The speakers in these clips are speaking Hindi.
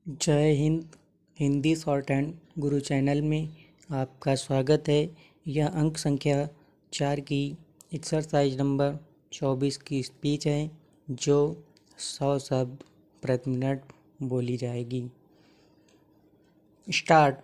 जय Hind. Hindi short and Guru channel में आपका स्वागत है। यह अंक संख्या 4 की एक्सरसाइज नंबर 24 की स्पीच है जो 100 शब्द प्रति मिनट बोली जाएगी। स्टार्ट।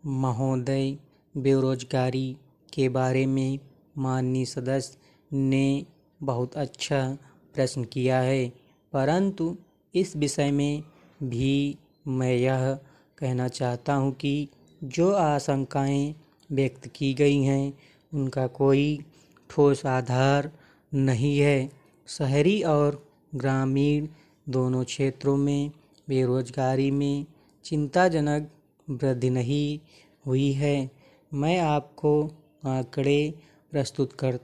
महोदय, बेरोजगारी के बारे में माननीय सदस्य ने बहुत अच्छा प्रश्न किया है, परंतु इस विषय में भी मैं यह कहना चाहता हूँ कि जो आशंकाएं व्यक्त की गई हैं उनका कोई ठोस आधार नहीं है। शहरी और ग्रामीण दोनों क्षेत्रों में बेरोजगारी में चिंताजनक वृद्धि नहीं हुई है। मैं आपको आंकड़े प्रस्तुत कर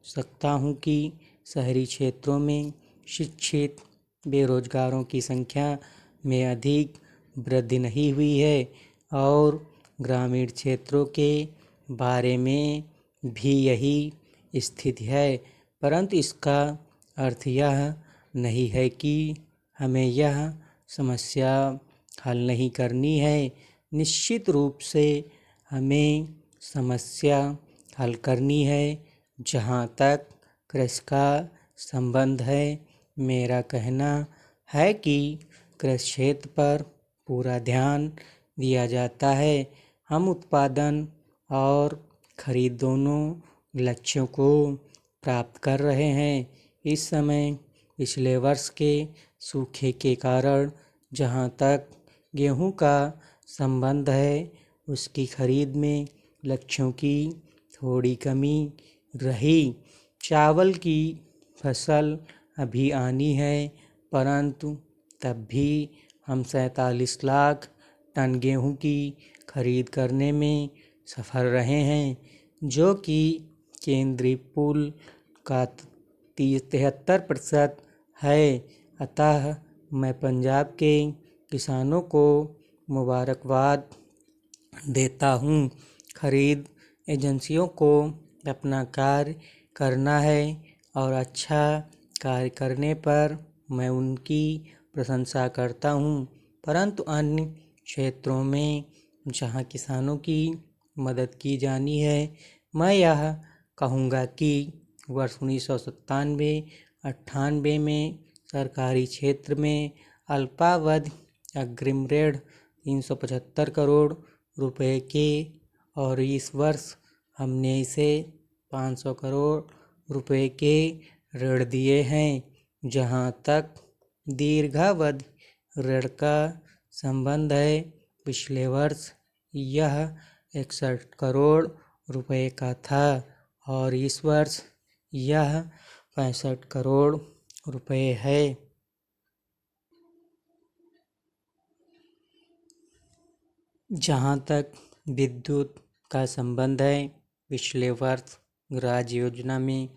सकता हूं कि शहरी क्षेत्रों में शिक्षित बेरोजगारों की संख्या में अधिक वृद्धि नहीं हुई है और ग्रामीण क्षेत्रों के बारे में भी यही स्थिति है, परंतु इसका अर्थ यह नहीं है कि हमें यह समस्या हल नहीं करनी है। निश्चित रूप से हमें समस्या हल करनी है। जहाँ तक कृषि का संबंध है, मेरा कहना है कि कृषि क्षेत्र पर पूरा ध्यान दिया जाता है। हम उत्पादन और खरीद दोनों लक्ष्यों को प्राप्त कर रहे हैं। इस समय पिछले वर्ष के सूखे के कारण जहाँ तक गेहूं का संबंध है, उसकी खरीद में लक्ष्यों की थोड़ी कमी रही। चावल की फसल अभी आनी है, परंतु तब भी हम 47 लाख टन गेहूं की खरीद करने में सफल रहे हैं, जो कि केंद्रीय पुल का 73% है। अतः मैं पंजाब के किसानों को मुबारकबाद देता हूं। खरीद एजेंसियों को अपना कार्य करना है और अच्छा कार्य करने पर मैं उनकी प्रशंसा करता हूं, परंतु अन्य क्षेत्रों में जहां किसानों की मदद की जानी है, मैं यह कहूँगा कि वर्ष 1997-98 में सरकारी क्षेत्र में अल्पावधि अग्रिम ऋण 375 करोड़ रुपए के और इस वर्ष हमने इसे 500 करोड़ रुपए के ऋण दिए हैं। जहां तक दीर्घावधि ऋण का संबंध है, पिछले वर्ष यह 61 करोड़ रुपए का था और इस वर्ष यह 65 करोड़ रुपए है। जहाँ तक विद्युत का संबंध है, पिछले वर्ष राज्य योजना में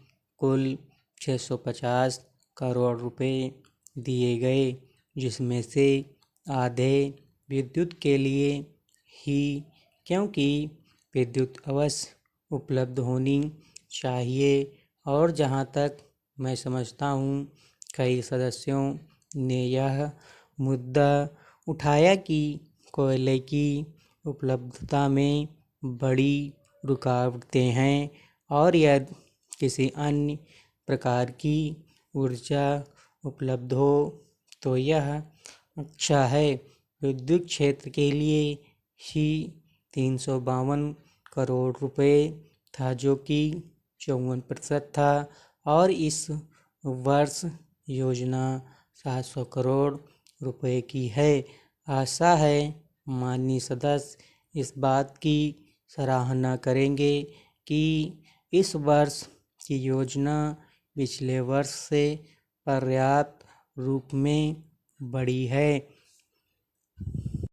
कुल 650 करोड़ रुपए दिए गए, जिसमें से आधे विद्युत के लिए ही, क्योंकि विद्युत अवश्य उपलब्ध होनी चाहिए। और जहाँ तक मैं समझता हूँ, कई सदस्यों ने यह मुद्दा उठाया कि कोयले की उपलब्धता में बड़ी रुकावटें हैं और यदि किसी अन्य प्रकार की ऊर्जा उपलब्ध हो तो यह अच्छा है। विद्युत क्षेत्र के लिए ही 352 करोड़ रुपए था, जो कि 54% था और इस वर्ष योजना 700 करोड़ रुपए की है। आशा है माननीय सदस्य इस बात की सराहना करेंगे कि इस वर्ष की योजना पिछले वर्ष से पर्याप्त रूप में बड़ी है।